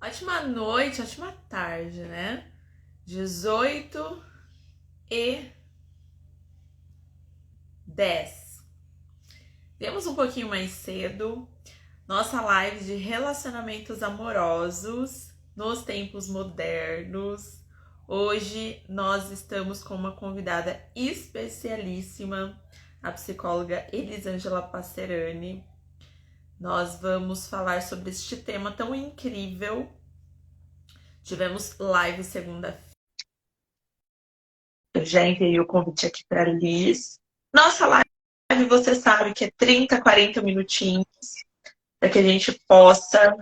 Ótima noite, ótima tarde, né? 18h10. Temos um pouquinho mais cedo nossa live de relacionamentos amorosos nos tempos modernos. Hoje nós estamos com uma convidada especialíssima, a psicóloga Elisângela Passerani. Nós vamos falar sobre este tema tão incrível. Tivemos live segunda-feira. Eu já enviei o convite aqui para a Liz. Nossa live, você sabe que é 30, 40 minutinhos para que a gente possa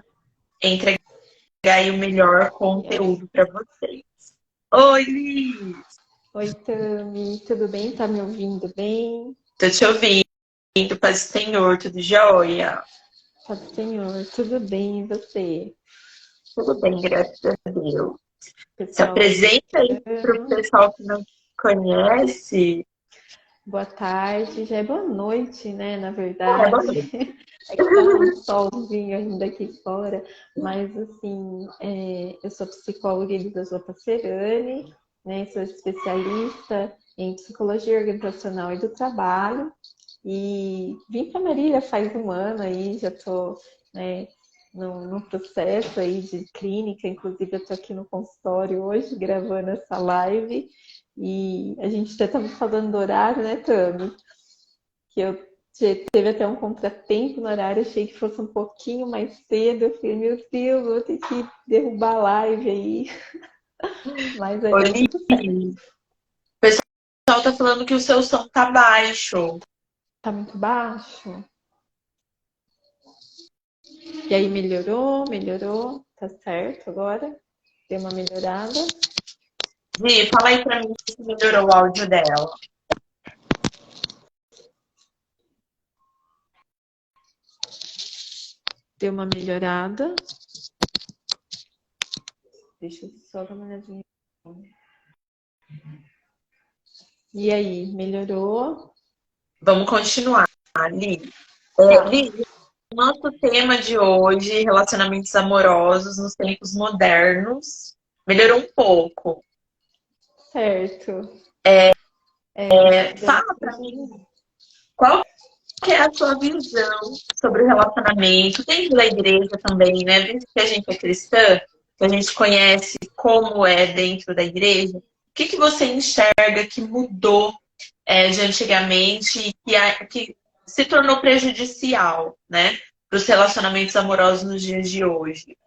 entregar aí o melhor conteúdo para vocês. Oi, Liz! Oi, Tami, tudo bem? Tá me ouvindo bem? Tô te ouvindo, paz do Senhor, tudo jóia? Paz do Senhor, tudo bem, e você? Tudo bem, graças a Deus. Se Pessoal aí apresenta aí para o escutando. pessoal que não te conhece. Boa tarde, já é boa noite, né? Na É, verdade, boa noite. é que tá um solzinho ainda aqui fora, mas assim, eu sou psicóloga Elisângela Passerani, né? Sou especialista em psicologia organizacional e do trabalho. E vim para Marília faz um ano aí, já estou, né, no processo aí de clínica, inclusive eu estou aqui no consultório hoje gravando essa live e a gente até estava falando do horário, né, Tami? Que eu teve até um contratempo no horário, achei que fosse um pouquinho mais cedo, eu falei, meu Deus, vou ter que derrubar a live aí, mas vai Oi, dar tudo certo. Liz. O pessoal tá falando que o seu som tá baixo. Tá muito baixo? E aí melhorou, melhorou, tá certo agora? Deu uma melhorada. Gi, fala aí pra mim se melhorou o áudio dela. Deu uma melhorada. Deixa eu só dar uma olhadinha. E aí, melhorou? Vamos continuar, Li. Tá, Li, nosso tema de hoje, relacionamentos amorosos nos tempos modernos, melhorou um pouco. certo. Fala pra mim qual que é a sua visão sobre o relacionamento dentro da igreja também, né? Desde que a gente é cristã, que a gente conhece como é dentro da igreja, o que você enxerga que mudou de antigamente e que se tornou prejudicial, né, para os relacionamentos amorosos nos dias de hoje?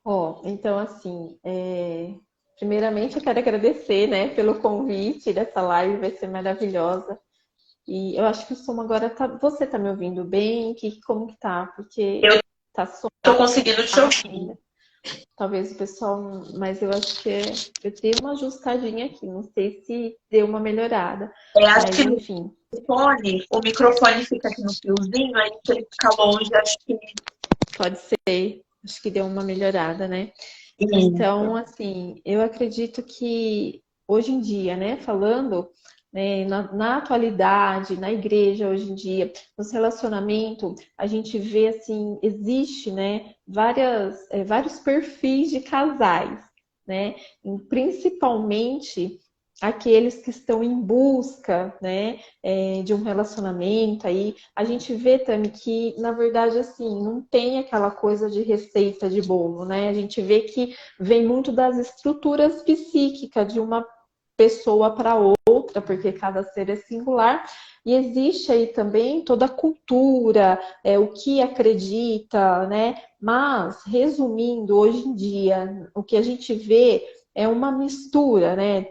Ó, então assim, primeiramente eu quero agradecer, né, pelo convite dessa live, vai ser maravilhosa. E eu acho que o som agora tá. Você tá me ouvindo bem? Como que tá? Porque Eu tá som estou conseguindo te baixo ouvir. ainda. Talvez o pessoal, mas eu acho que eu dei uma ajustadinha aqui, não sei se deu uma melhorada, Acho mas que no enfim, fone, o microfone fica aqui no fiozinho, aí se ele ficar longe, acho que pode ser, acho que deu uma melhorada, né? Então, isso. assim, eu acredito que hoje em dia, né, falando, né, na atualidade, na igreja hoje em dia, nos relacionamentos, a gente vê assim, existe, né, vários perfis de casais, né, e principalmente aqueles que estão em busca, né, de um relacionamento aí, a gente vê também que, na verdade, assim, não tem aquela coisa de receita de bolo, né? A gente vê que vem muito das estruturas psíquicas de uma pessoa para outra, porque cada ser é singular, e existe aí também toda a cultura, o que acredita, né? Mas, resumindo, hoje em dia, o que a gente vê é uma mistura, né?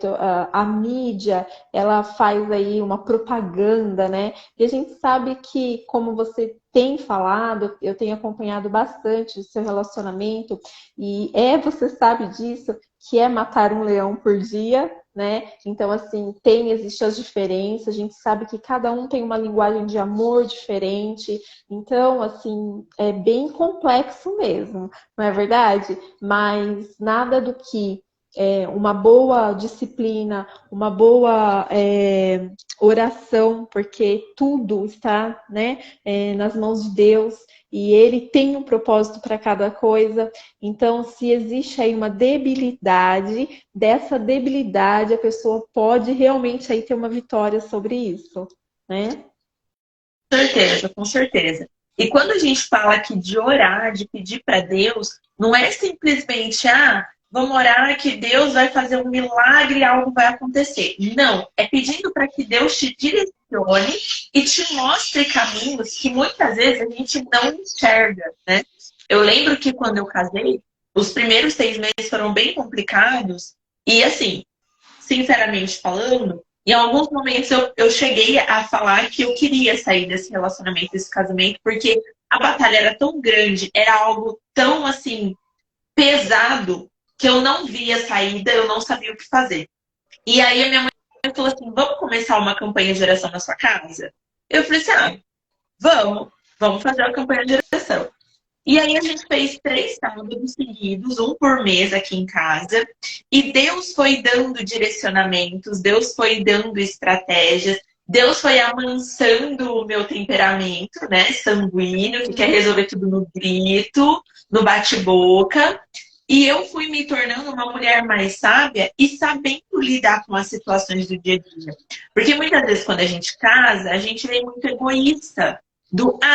A mídia, ela faz aí uma propaganda, né? E a gente sabe que, como você tem falado, eu tenho acompanhado bastante o seu relacionamento, e você sabe disso, que é matar um leão por dia, né? Então, assim, existem as diferenças, a gente sabe que cada um tem uma linguagem de amor diferente, então, assim, é bem complexo mesmo, não é verdade? Mas nada do que uma boa disciplina, uma boa oração, porque tudo está, né, nas mãos de Deus e Ele tem um propósito para cada coisa. Então, se existe aí uma debilidade, dessa debilidade a pessoa pode realmente aí ter uma vitória sobre isso, né? Com certeza, com certeza. E quando a gente fala aqui de orar, de pedir para Deus, não é simplesmente, vamos orar que Deus vai fazer um milagre e algo vai acontecer. Não, é pedindo para que Deus te direcione e te mostre caminhos que muitas vezes a gente não enxerga, né? Eu lembro que quando eu casei, os primeiros 6 meses foram bem complicados e assim, sinceramente falando, em alguns momentos eu cheguei a falar que eu queria sair desse relacionamento, desse casamento, porque a batalha era tão grande, era algo tão assim pesado que eu não via saída, eu não sabia o que fazer. E aí a minha mãe falou assim: vamos começar uma campanha de oração na sua casa? Eu falei assim: vamos fazer uma campanha de oração. E aí a gente fez 3 sábados seguidos, um por mês aqui em casa. E Deus foi dando direcionamentos, Deus foi dando estratégias, Deus foi amansando o meu temperamento, né, sanguíneo, que quer resolver tudo no grito, no bate-boca. E eu fui me tornando uma mulher mais sábia e sabendo lidar com as situações do dia a dia. Porque muitas vezes quando a gente casa, a gente vem muito egoísta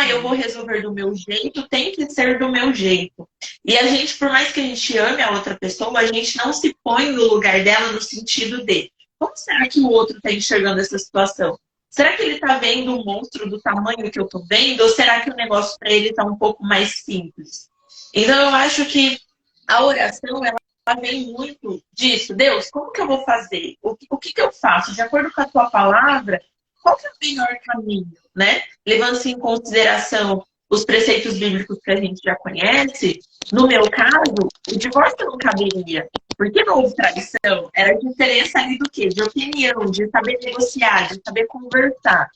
eu vou resolver do meu jeito, tem que ser do meu jeito. E a gente, por mais que a gente ame a outra pessoa, a gente não se põe no lugar dela no sentido de como será que o outro está enxergando essa situação? Será que ele está vendo um monstro do tamanho que eu estou vendo? Ou será que o negócio para ele está um pouco mais simples? Então eu acho que a oração, ela vem muito disso. Deus, como que eu vou fazer? O que eu faço? De acordo com a tua palavra, qual que é o melhor caminho, né? Levando-se em consideração os preceitos bíblicos que a gente já conhece, no meu caso, o divórcio não caberia. Porque não houve traição, era a diferença ali do quê? De opinião, de saber negociar, de saber conversar.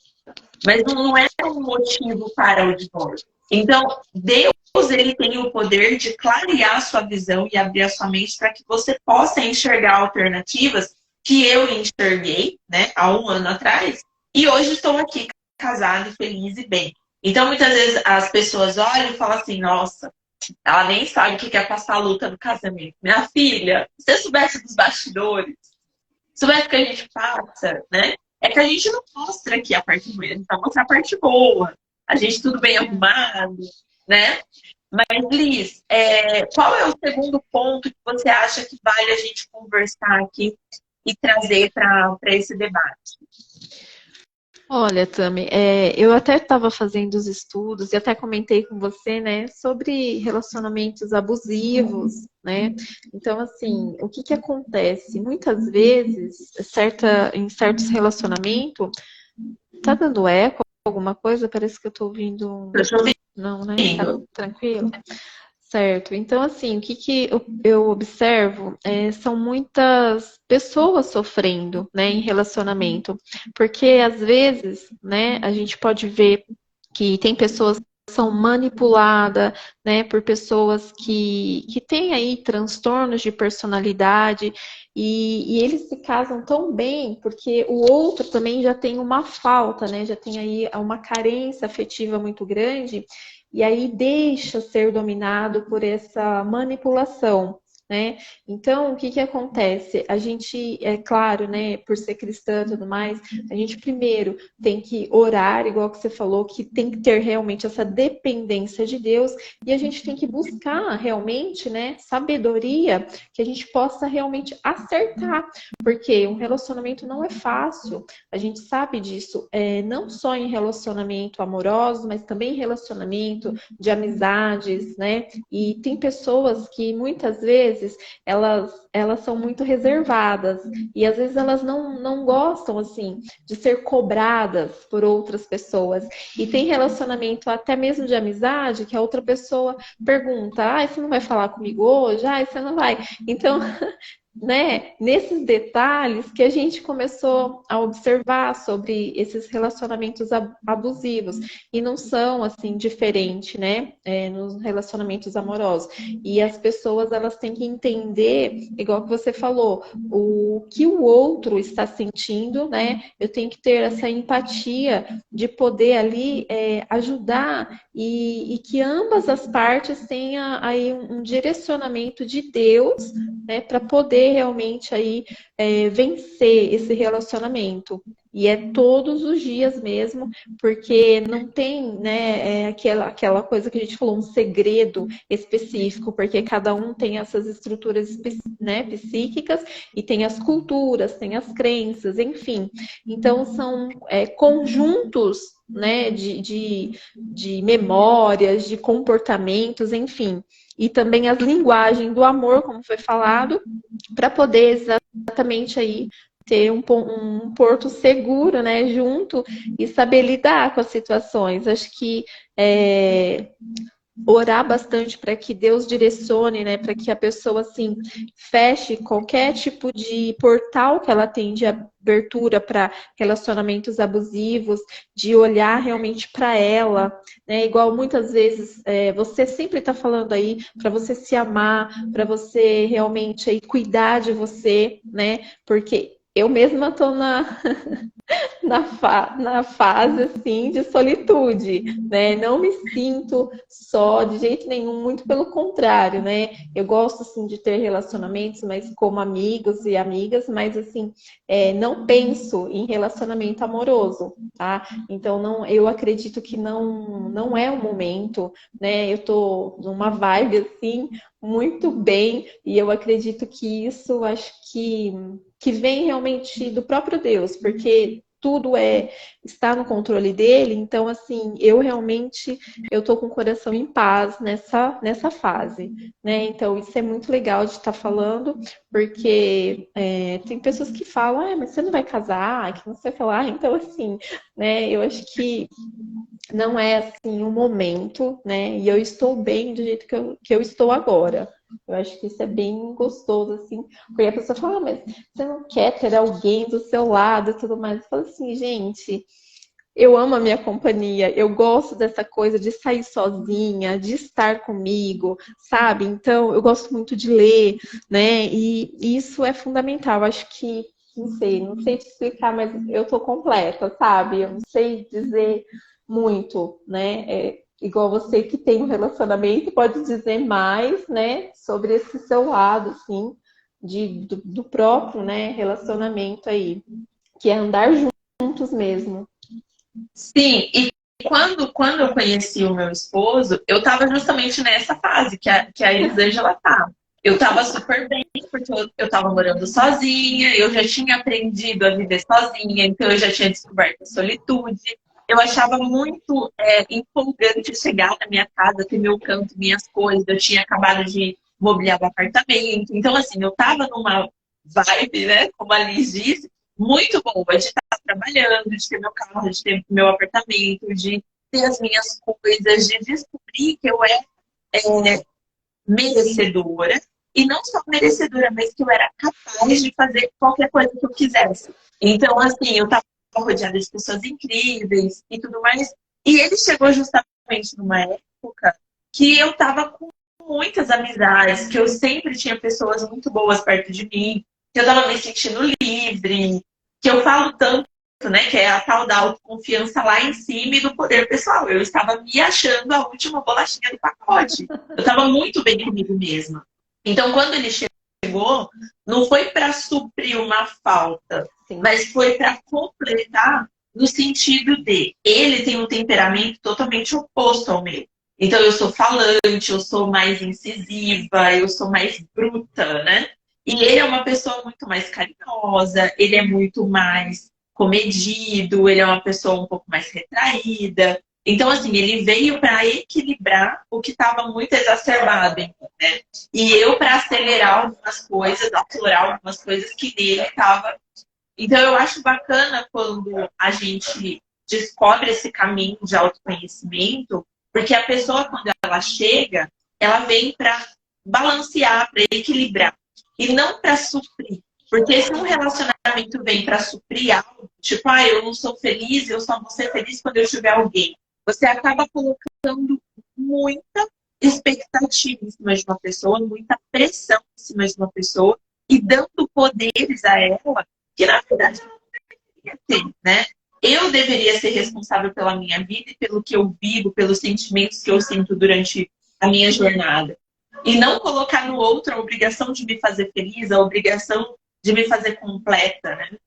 Mas não é um motivo para o divórcio. Então, Deus, ele tem o poder de clarear a sua visão e abrir a sua mente para que você possa enxergar alternativas que eu enxerguei, né, há um ano atrás, e hoje estou aqui casada, feliz e bem. Então, muitas vezes as pessoas olham e falam assim: nossa, ela nem sabe o que é passar a luta no casamento. Minha filha, se você soubesse dos bastidores, soubesse o que a gente passa, né? É que a gente não mostra aqui a parte ruim, a gente só mostra a parte boa. A gente tudo bem arrumado, né? Mas, Liz, qual é o segundo ponto que você acha que vale a gente conversar aqui e trazer para esse debate? Olha, Tami, eu até estava fazendo os estudos e até comentei com você, né, sobre relacionamentos abusivos, né? Então, assim, o que que acontece? Muitas vezes, em certos relacionamentos, tá dando eco alguma coisa? Parece que eu tô ouvindo um... Eu estou Não, né? Tá ouvindo. tranquilo? Certo. Então, assim, o que que eu observo são muitas pessoas sofrendo, né, em relacionamento. Porque, às vezes, né, a gente pode ver que tem pessoas que são manipuladas, né, por pessoas que têm aí transtornos de personalidade e eles se casam tão bem porque o outro também já tem uma falta, né, já tem aí uma carência afetiva muito grande e aí deixa ser dominado por essa manipulação, né? Então, o que que acontece? A gente, é claro, né, por ser cristã e tudo mais, a gente primeiro tem que orar, igual que você falou, que tem que ter realmente essa dependência de Deus, e a gente tem que buscar realmente, né, sabedoria, que a gente possa realmente acertar, porque um relacionamento não é fácil, a gente sabe disso, não só em relacionamento amoroso, mas também em relacionamento de amizades, né? E tem pessoas que muitas vezes elas são muito reservadas e às vezes elas não gostam assim de ser cobradas por outras pessoas. E tem relacionamento até mesmo de amizade que a outra pessoa pergunta: você não vai falar comigo hoje? Você não vai. Então né, nesses detalhes que a gente começou a observar sobre esses relacionamentos abusivos. E não são, assim, diferentes, né, nos relacionamentos amorosos. E as pessoas, elas têm que entender, igual que você falou, o que o outro está sentindo, né? Eu tenho que ter essa empatia de poder ali ajudar e que ambas as partes tenham aí um direcionamento de Deus, né, para poder realmente aí vencer esse relacionamento. E é todos os dias mesmo, porque não tem, né, aquela coisa que a gente falou, um segredo específico, porque cada um tem essas estruturas, né, psíquicas e tem as culturas, tem as crenças, enfim. Então são conjuntos, né, de memórias, de comportamentos, enfim. E também as linguagens do amor, como foi falado, para poder exatamente aí ter um porto seguro, né, junto e saber lidar com as situações. Acho que orar bastante para que Deus direcione, né, para que a pessoa assim feche qualquer tipo de portal que ela tem de abertura para relacionamentos abusivos, de olhar realmente para ela, né? Igual muitas vezes você sempre está falando aí para você se amar, para você realmente aí cuidar de você, né? Porque eu mesma estou na fase assim de solitude, né? Não me sinto só de jeito nenhum, muito pelo contrário, né? Eu gosto assim de ter relacionamentos, mas como amigos e amigas, mas assim não penso em relacionamento amoroso, tá? Então não, eu acredito que não é o momento, né? Eu tô numa vibe assim muito bem e eu acredito que isso acho que vem realmente do próprio Deus, porque tudo está no controle dele, então assim, eu realmente eu tô com o coração em paz nessa fase, né? Então isso é muito legal de estar falando, porque tem pessoas que falam, mas você não vai casar, que não sei falar, então assim, né? Eu acho que não é assim um momento, né? E eu estou bem do jeito que eu estou agora. Eu acho que isso é bem gostoso, assim, porque a pessoa fala, mas você não quer ter alguém do seu lado e tudo mais. Eu falo assim, gente, eu amo a minha companhia, eu gosto dessa coisa de sair sozinha, de estar comigo, sabe? Então, eu gosto muito de ler, né? E isso é fundamental. Eu acho que, não sei te explicar, mas eu tô completa, sabe? Eu não sei dizer muito, né? Igual você que tem um relacionamento, pode dizer mais, né, sobre esse seu lado, assim, do próprio, né, relacionamento aí, que é andar juntos mesmo. Sim, e quando eu conheci o meu esposo, eu estava justamente nessa fase que a Elisângela tá. Eu estava super bem, porque eu estava morando sozinha, eu já tinha aprendido a viver sozinha, então eu já tinha descoberto a solitude. Eu achava muito empolgante chegar na minha casa, ter meu canto, minhas coisas. Eu tinha acabado de mobiliar o apartamento. Então, assim, eu estava numa vibe, né, como a Liz disse, muito boa de estar trabalhando, de ter meu carro, de ter meu apartamento, de ter as minhas coisas, de descobrir que eu era merecedora. E não só merecedora, mas que eu era capaz de fazer qualquer coisa que eu quisesse. Então, assim, eu estava rodeada de pessoas incríveis e tudo mais. E ele chegou justamente numa época que eu estava com muitas amizades, que eu sempre tinha pessoas muito boas perto de mim, que eu estava me sentindo livre, que eu falo tanto, né, que é a tal da autoconfiança lá em cima e do poder pessoal. Eu estava me achando a última bolachinha do pacote. Eu estava muito bem comigo mesma. Então, quando ele chegou, não foi para suprir uma falta, Sim. mas foi para completar no sentido de ele tem um temperamento totalmente oposto ao meu. Então, eu sou falante, eu sou mais incisiva, eu sou mais bruta, né? E ele é uma pessoa muito mais carinhosa, ele é muito mais comedido, ele é uma pessoa um pouco mais retraída. Então, assim, ele veio para equilibrar o que estava muito exacerbado em mim, né? E eu para acelerar algumas coisas, aflorar algumas coisas que nele estava. Então, eu acho bacana quando a gente descobre esse caminho de autoconhecimento, porque a pessoa, quando ela chega, ela vem para balancear, para equilibrar. e não para suprir. Porque se um relacionamento vem para suprir algo, tipo, eu não sou feliz, eu só vou ser feliz quando eu tiver alguém, você acaba colocando muita expectativa em cima de uma pessoa, muita pressão em cima de uma pessoa e dando poderes a ela que, na verdade, ela não deveria ter, né? Eu deveria ser responsável pela minha vida e pelo que eu vivo, pelos sentimentos que eu sinto durante a minha jornada. E não colocar no outro a obrigação de me fazer feliz, a obrigação de me fazer completa, né?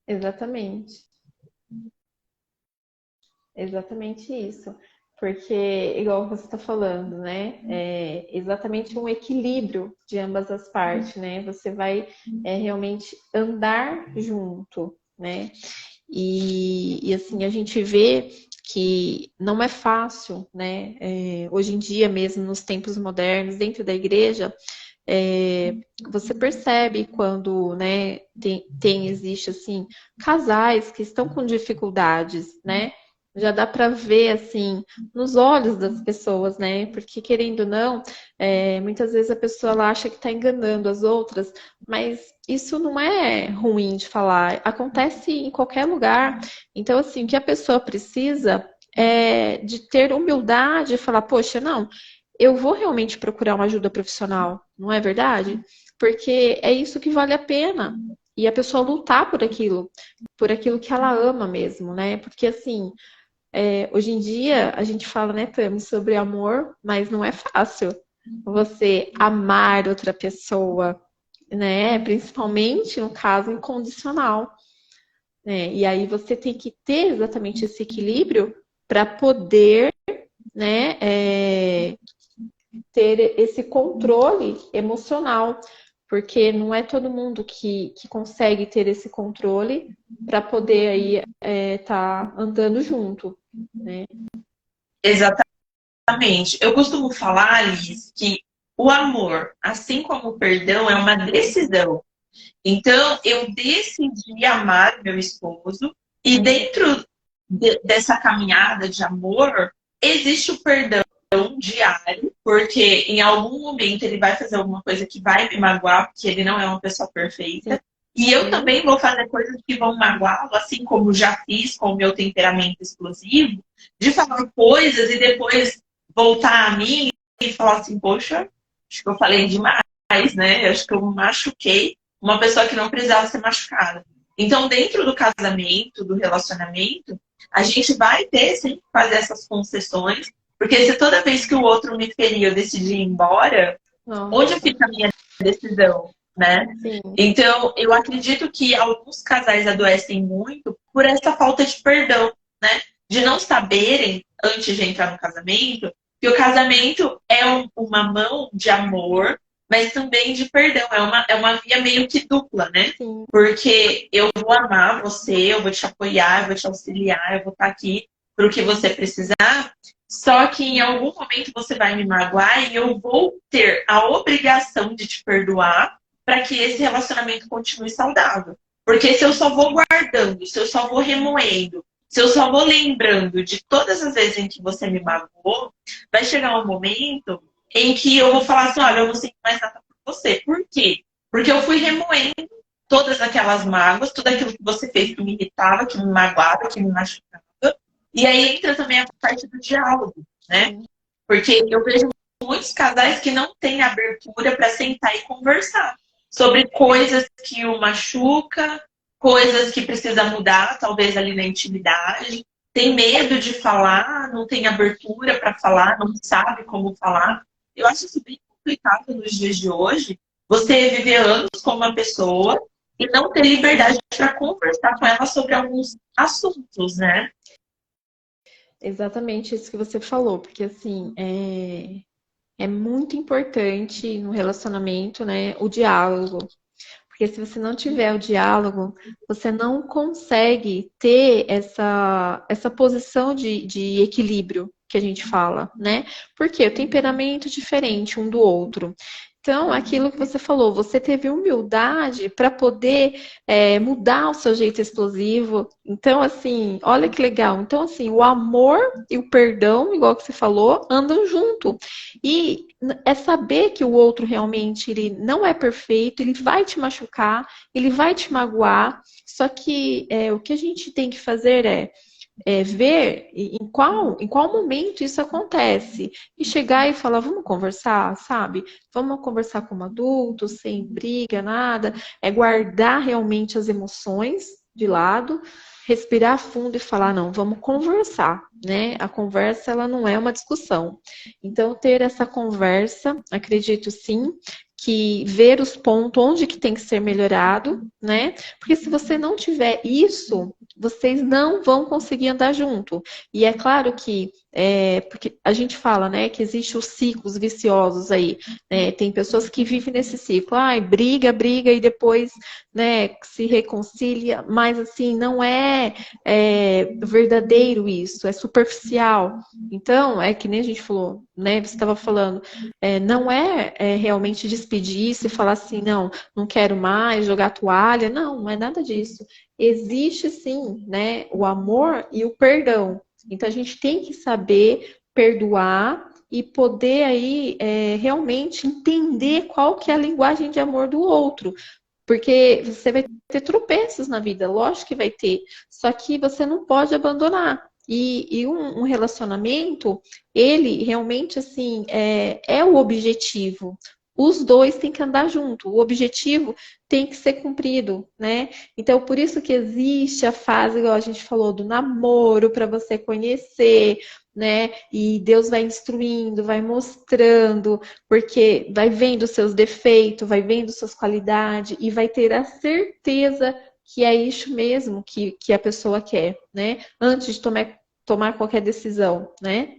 Exatamente. Exatamente isso. Porque, igual você está falando, né? É exatamente um equilíbrio de ambas as partes, né? Você vai realmente andar junto, né? E assim, a gente vê que não é fácil, né? Hoje em dia, mesmo nos tempos modernos, dentro da igreja, você percebe quando, né, existe assim, casais que estão com dificuldades, né? Já dá para ver assim nos olhos das pessoas, né? Porque querendo ou não, muitas vezes a pessoa ela acha que está enganando as outras, mas isso não é ruim de falar. Acontece em qualquer lugar. Então, assim, o que a pessoa precisa é de ter humildade e falar, poxa, não, eu vou realmente procurar uma ajuda profissional, não é verdade? Porque é isso que vale a pena. E a pessoa lutar por aquilo que ela ama mesmo, né? Porque assim, hoje em dia a gente fala, né, Tami, sobre amor, mas não é fácil você amar outra pessoa, né? Principalmente no caso incondicional, né? E aí você tem que ter exatamente esse equilíbrio para poder, né, ter esse controle emocional, porque não é todo mundo que consegue ter esse controle para poder aí tá andando junto, né? Exatamente. Eu costumo falar, Liz, que o amor, assim como o perdão, é uma decisão. Então, eu decidi amar meu esposo e dentro dessa caminhada de amor, existe o perdão diário, porque em algum momento ele vai fazer alguma coisa que vai me magoar, porque ele não é uma pessoa perfeita. E eu também vou fazer coisas que vão magoá-lo, assim como já fiz com o meu temperamento explosivo, de falar coisas e depois voltar a mim e falar assim, poxa, acho que eu falei demais, né? Acho que eu machuquei uma pessoa que não precisava ser machucada. Então, dentro do casamento, do relacionamento, a gente vai ter sempre que fazer essas concessões, porque se toda vez que o outro me ferir eu decidir ir embora, onde Nossa, fica a minha decisão, né? sim, Então, eu acredito que alguns casais adoecem muito por essa falta de perdão, né? De não saberem, antes de entrar no casamento, que o casamento é uma mão de amor, mas também de perdão. É uma via meio que dupla, né? sim, Porque eu vou amar você, eu vou te apoiar, eu vou te auxiliar, eu vou estar aqui para o que você precisar. Só que em algum momento você vai me magoar e eu vou ter a obrigação de te perdoar para que esse relacionamento continue saudável. Porque se eu só vou guardando, se eu só vou remoendo, se eu só vou lembrando de todas as vezes em que você me magoou, vai chegar um momento em que eu vou falar assim, olha, eu não sinto mais nada por você. Por quê? Porque eu fui remoendo todas aquelas mágoas, tudo aquilo que você fez que me irritava, que me magoava, que me machucava. E aí entra também a parte do diálogo, né? sim. Porque eu vejo muitos casais que não têm abertura para sentar e conversar sobre coisas que o machuca, coisas que precisa mudar, talvez ali na intimidade. Tem medo de falar, não tem abertura para falar, não sabe como falar. Eu acho isso bem complicado nos dias de hoje. Você viver anos com uma pessoa e não ter liberdade para conversar com ela sobre alguns assuntos, né? Exatamente isso que você falou, porque assim, é muito importante no relacionamento, né, o diálogo. Porque se você não tiver o diálogo, você não consegue ter essa posição de equilíbrio, que a gente fala, né? Porque o temperamento é diferente um do outro. Então, aquilo que você falou, você teve humildade para poder mudar o seu jeito explosivo. Então, assim, olha que legal. Então, assim, o amor e o perdão, igual que você falou, andam junto. E é saber que o outro realmente ele não é perfeito, ele vai te machucar, ele vai te magoar. Só que o que a gente tem que fazer ver em qual momento isso acontece e chegar e falar, vamos conversar, sabe? Vamos conversar como adultos, sem briga, nada. É guardar realmente as emoções de lado, respirar fundo e falar, não, vamos conversar, né? A conversa, ela não é uma discussão. Então, ter essa conversa, acredito sim, que ver os pontos onde que tem que ser melhorado, né? Porque se você não tiver isso, vocês não vão conseguir andar junto. E é claro que, porque a gente fala, né, que existem os ciclos viciosos aí, né? Tem pessoas que vivem nesse ciclo, ai, briga, briga e depois, né, se reconcilia, mas assim, não é verdadeiro isso, é superficial. Então, é que nem a gente falou, né, você estava falando, não é realmente despedir-se e falar assim, não quero mais, jogar toalha, não é nada disso. Existe sim, né, o amor e o perdão. Então a gente tem que saber perdoar e poder aí realmente entender qual que é a linguagem de amor do outro. Porque você vai ter tropeços na vida, lógico que vai ter. Só que você não pode abandonar. E um relacionamento, ele realmente assim é o objetivo. Os dois têm que andar junto. O objetivo tem que ser cumprido, né? Então, por isso que existe a fase, igual a gente falou, do namoro, para você conhecer, né? E Deus vai instruindo, vai mostrando, porque vai vendo os seus defeitos, vai vendo suas qualidades e vai ter a certeza que é isso mesmo que a pessoa quer, né? Antes de tomar qualquer decisão, né?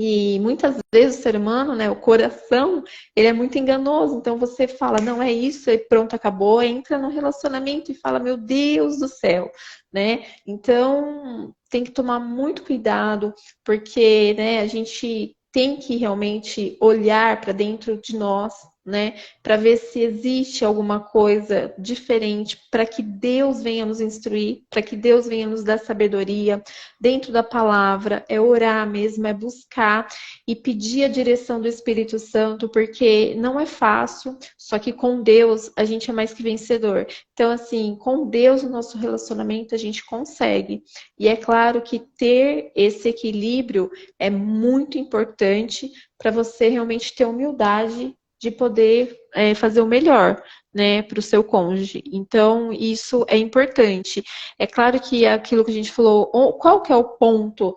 E muitas vezes o ser humano, né, o coração, ele é muito enganoso. Então você fala, não é isso, e pronto, acabou, entra no relacionamento e fala, meu Deus do céu, né? Então tem que tomar muito cuidado, porque, né, a gente tem que realmente olhar para dentro de nós, né, para ver se existe alguma coisa diferente, para que Deus venha nos instruir, para que Deus venha nos dar sabedoria dentro da palavra, é orar mesmo, é buscar e pedir a direção do Espírito Santo, porque não é fácil, só que com Deus a gente é mais que vencedor. Então, assim, com Deus no nosso relacionamento a gente consegue. E é claro que ter esse equilíbrio é muito importante para você realmente ter humildade de poder fazer o melhor, né, para o seu cônjuge. Então, isso é importante. É claro que aquilo que a gente falou, qual que é o ponto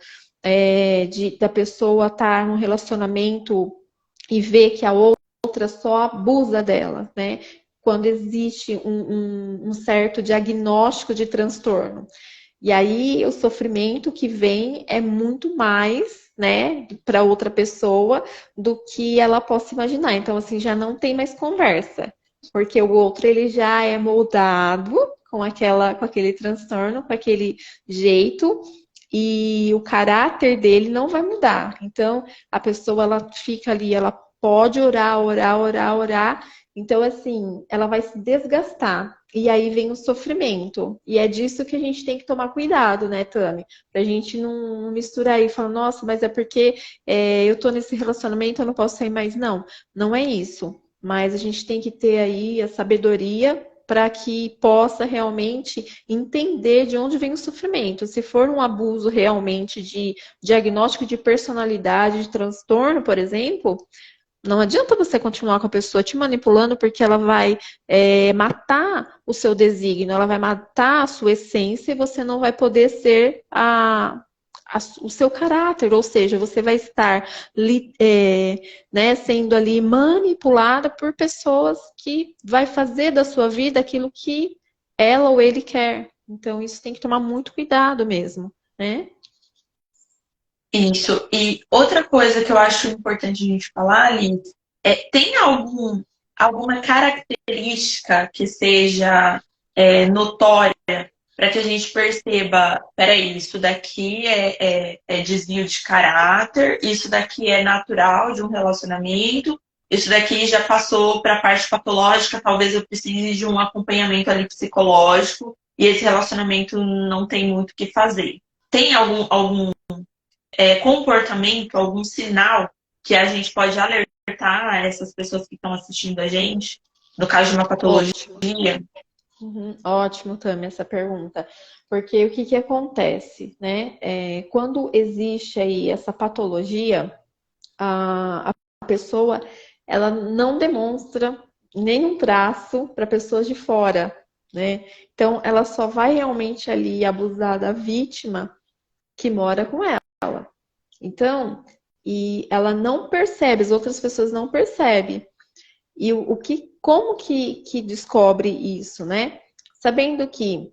da pessoa estar num relacionamento e ver que a outra só abusa dela, né? Quando existe um certo diagnóstico de transtorno. E aí o sofrimento que vem é muito mais, né, para outra pessoa do que ela possa imaginar. Então, assim, já não tem mais conversa, porque o outro ele já é moldado com aquele transtorno, com aquele jeito, e o caráter dele não vai mudar. Então, a pessoa ela fica ali, ela pode orar, orar, orar, orar. Então, assim, ela vai se desgastar. E aí vem o sofrimento. E é disso que a gente tem que tomar cuidado, né, Tami? Pra gente não misturar aí e falar, nossa, mas é porque eu tô nesse relacionamento, eu não posso sair mais. Não, não é isso. Mas a gente tem que ter aí a sabedoria para que possa realmente entender de onde vem o sofrimento. Se for um abuso realmente de diagnóstico de personalidade, de transtorno, por exemplo, não adianta você continuar com a pessoa te manipulando, porque ela vai matar o seu desígnio, ela vai matar a sua essência e você não vai poder ser o seu caráter, ou seja, você vai estar né, sendo ali manipulada por pessoas que vai fazer da sua vida aquilo que ela ou ele quer. Então, isso tem que tomar muito cuidado mesmo, né? Isso. E outra coisa que eu acho importante a gente falar, Liz, tem alguma característica que seja notória para que a gente perceba, peraí, isso daqui é desvio de caráter, isso daqui é natural de um relacionamento, isso daqui já passou para a parte patológica, talvez eu precise de um acompanhamento ali psicológico, e esse relacionamento não tem muito o que fazer. Tem algum comportamento, algum sinal que a gente pode alertar essas pessoas que estão assistindo a gente, no caso de uma patologia? Ótimo. Ótimo, Tami, essa pergunta. Porque o que que acontece, né? Quando existe aí essa patologia, a pessoa ela não demonstra nenhum traço para pessoas de fora, né? Então, ela só vai realmente ali abusar da vítima que mora com ela. Então, e ela não percebe, as outras pessoas não percebem. E como que descobre isso, né? Sabendo que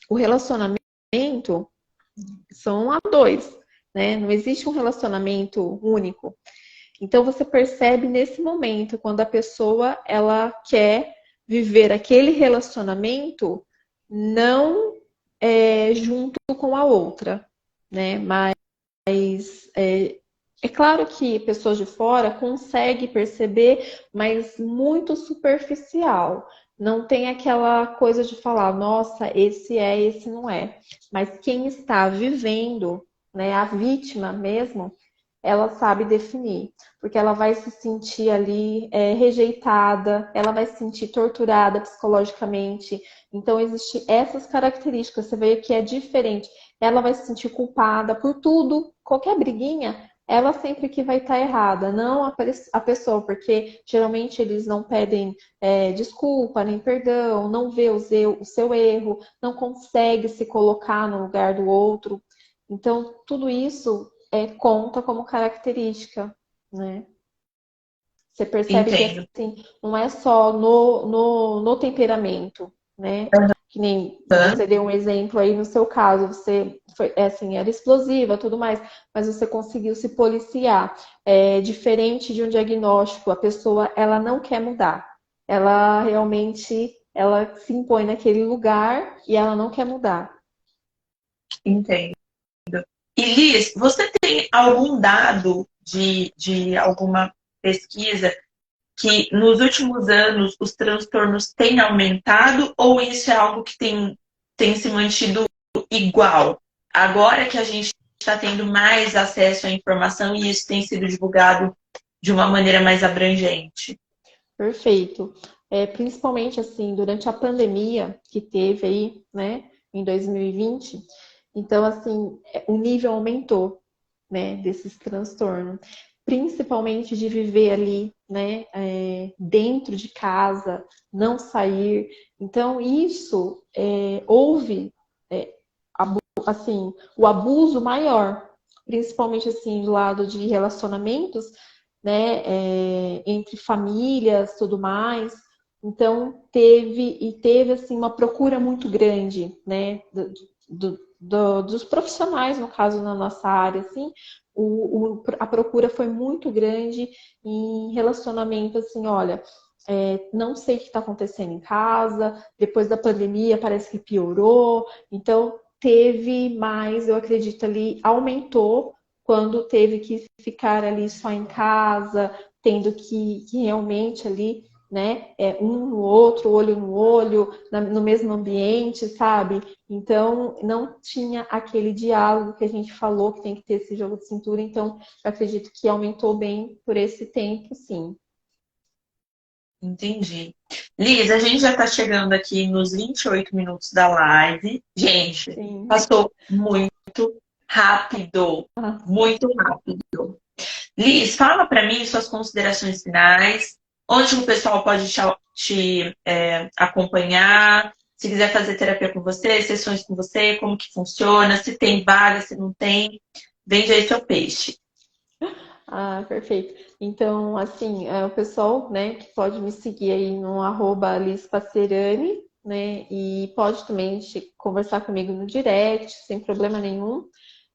o relacionamento são a dois, né? Não existe um relacionamento único. Então você percebe nesse momento quando a pessoa ela quer viver aquele relacionamento não junto com a outra, né? Mas é claro que pessoas de fora conseguem perceber, mas muito superficial. Não tem aquela coisa de falar, nossa, esse é, esse não é. Mas quem está vivendo, né, a vítima mesmo, ela sabe definir. Porque ela vai se sentir ali rejeitada, ela vai se sentir torturada psicologicamente. Então, existem essas características. Você vê que é diferente. Ela vai se sentir culpada por tudo, qualquer briguinha, ela sempre que vai estar errada, não a pessoa, porque geralmente eles não pedem desculpa, nem perdão, não vê o seu erro, não consegue se colocar no lugar do outro. Então, tudo isso conta como característica, né? Você percebe que Entendo. assim, não é só no temperamento, né? Que nem Aham. você deu um exemplo aí no seu caso, você foi, assim, era explosiva, tudo mais, mas você conseguiu se policiar. Diferente de um diagnóstico, a pessoa ela não quer mudar. Ela realmente ela se impõe naquele lugar e ela não quer mudar. Entendo. E Liz, você tem algum dado de alguma pesquisa que nos últimos anos os transtornos têm aumentado ou isso é algo que tem se mantido igual? Agora que a gente está tendo mais acesso à informação e isso tem sido divulgado de uma maneira mais abrangente. Perfeito. Principalmente assim, durante a pandemia que teve aí, né, em 2020, então assim, o nível aumentou, né, desses transtornos, principalmente de viver ali, né, dentro de casa, não sair. Então isso houve assim o abuso maior, principalmente assim do lado de relacionamentos, né, entre famílias, tudo mais. Então teve assim uma procura muito grande, né, dos profissionais, no caso na nossa área, assim, a procura foi muito grande em relacionamento, assim, olha, não sei o que está acontecendo em casa, depois da pandemia parece que piorou, então teve mais, eu acredito ali, aumentou quando teve que ficar ali só em casa, tendo que realmente ali, né, um no outro, olho no olho, no mesmo ambiente, sabe? Então, não tinha aquele diálogo que a gente falou que tem que ter esse jogo de cintura, então eu acredito que aumentou bem por esse tempo, sim. Entendi. Liz, a gente já está chegando aqui nos 28 minutos da live. Gente, Sim. passou muito rápido. Ah, Muito rápido. Liz, fala para mim suas considerações finais, onde o pessoal pode te acompanhar, se quiser fazer terapia com você, sessões com você, como que funciona, se tem vaga, se não tem, vende aí seu peixe. perfeito. Então, assim, o pessoal, né, que pode me seguir aí no @LizPacerani, né, e pode também conversar comigo no direct, sem problema nenhum.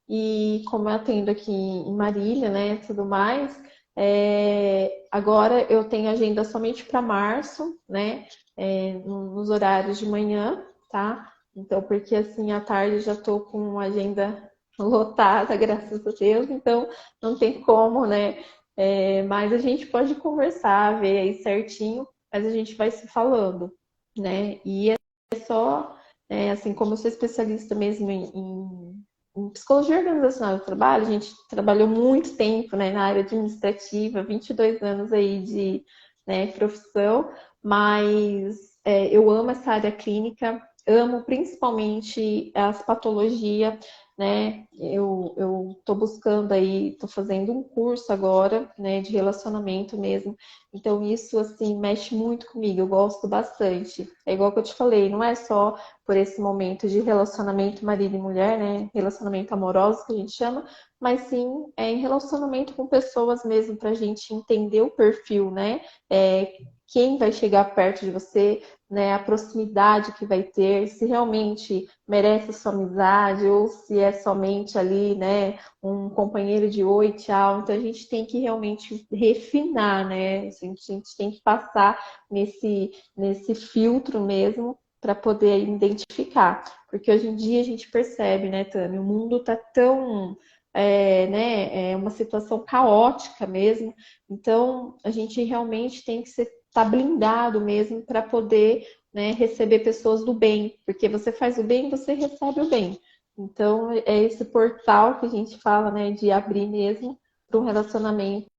E como eu atendo aqui em Marília, né, tudo mais, agora eu tenho agenda somente para março, né, nos horários de manhã, tá? Então, porque assim, à tarde já estou com uma agenda lotada, graças a Deus, então não tem como, né? Mas a gente pode conversar, ver aí certinho, mas a gente vai se falando, né? E é só, assim, como eu sou especialista mesmo em psicologia organizacional do trabalho, a gente trabalhou muito tempo, né, na área administrativa, 22 anos aí de, né, profissão, mas eu amo essa área clínica, amo principalmente as patologias, né? Eu tô buscando aí, tô fazendo um curso agora, né, de relacionamento mesmo. Então isso assim mexe muito comigo, eu gosto bastante. É igual que eu te falei, não é só por esse momento de relacionamento marido e mulher, né? Relacionamento amoroso que a gente chama, mas sim em relacionamento com pessoas mesmo para a gente entender o perfil, né? Quem vai chegar perto de você, né, a proximidade que vai ter, se realmente merece sua amizade ou se é somente ali, né, um companheiro de oi, tchau. Então a gente tem que realmente refinar, né? A gente tem que passar nesse filtro mesmo para poder identificar. Porque hoje em dia a gente percebe, né, Tami, o mundo tá tão né, uma situação caótica mesmo. Então, a gente realmente tem que estar blindado mesmo para poder, né, receber pessoas do bem, porque você faz o bem, você recebe o bem. Então, é esse portal que a gente fala, né, de abrir mesmo para um relacionamento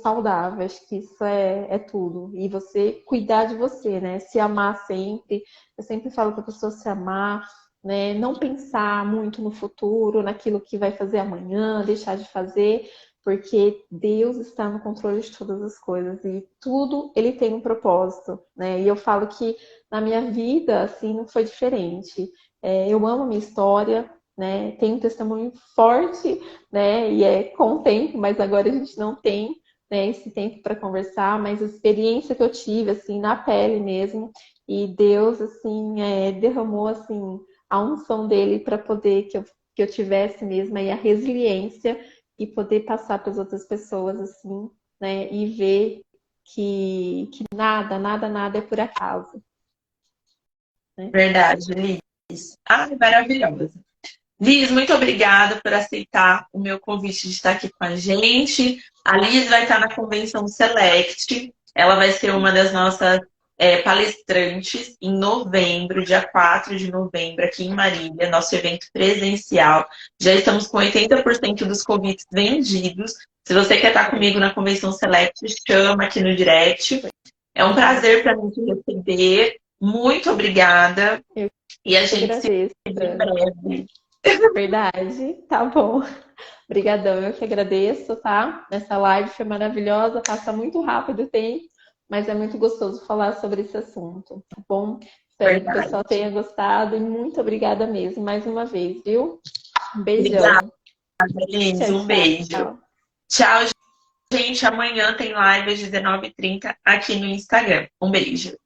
saudável. Acho que isso é tudo. E você cuidar de você, né? Se amar sempre. Eu sempre falo para a pessoa se amar, né? Não pensar muito no futuro, naquilo que vai fazer amanhã, deixar de fazer, porque Deus está no controle de todas as coisas e tudo ele tem um propósito, né? E eu falo que na minha vida assim não foi diferente. Eu amo a minha história, né? Tenho um testemunho forte, né? E é com o tempo, mas agora a gente não tem, né, esse tempo para conversar, mas a experiência que eu tive assim na pele mesmo, e Deus assim derramou assim a unção dele para poder que eu tivesse mesmo aí a resiliência e poder passar para as outras pessoas assim, né? E ver que nada, nada, nada é por acaso, né? Verdade, Liz. Ai, maravilhosa. Liz, muito obrigada por aceitar o meu convite de estar aqui com a gente. A Liz vai estar na Convenção Select. Ela vai ser uma das nossas palestrantes em novembro, dia 4 de novembro, aqui em Marília, nosso evento presencial. Já estamos com 80% dos convites vendidos. Se você quer estar comigo na Convenção Select, chama aqui no direct. É um prazer para mim te receber. Muito obrigada. Eu E a gente se agradeço, vê em Dani. breve. Verdade, tá bom. Obrigadão, eu que agradeço, tá? Essa live foi maravilhosa, passa muito rápido o tempo, mas é muito gostoso falar sobre esse assunto, tá bom? Espero que o Verdade. pessoal tenha gostado e muito obrigada mesmo, mais uma vez, viu? Um Obrigada, beijão. Liz. Tchau, Um beijo. tchau. Tchau, gente. Amanhã tem live às 19h30 aqui no Instagram. Um beijo.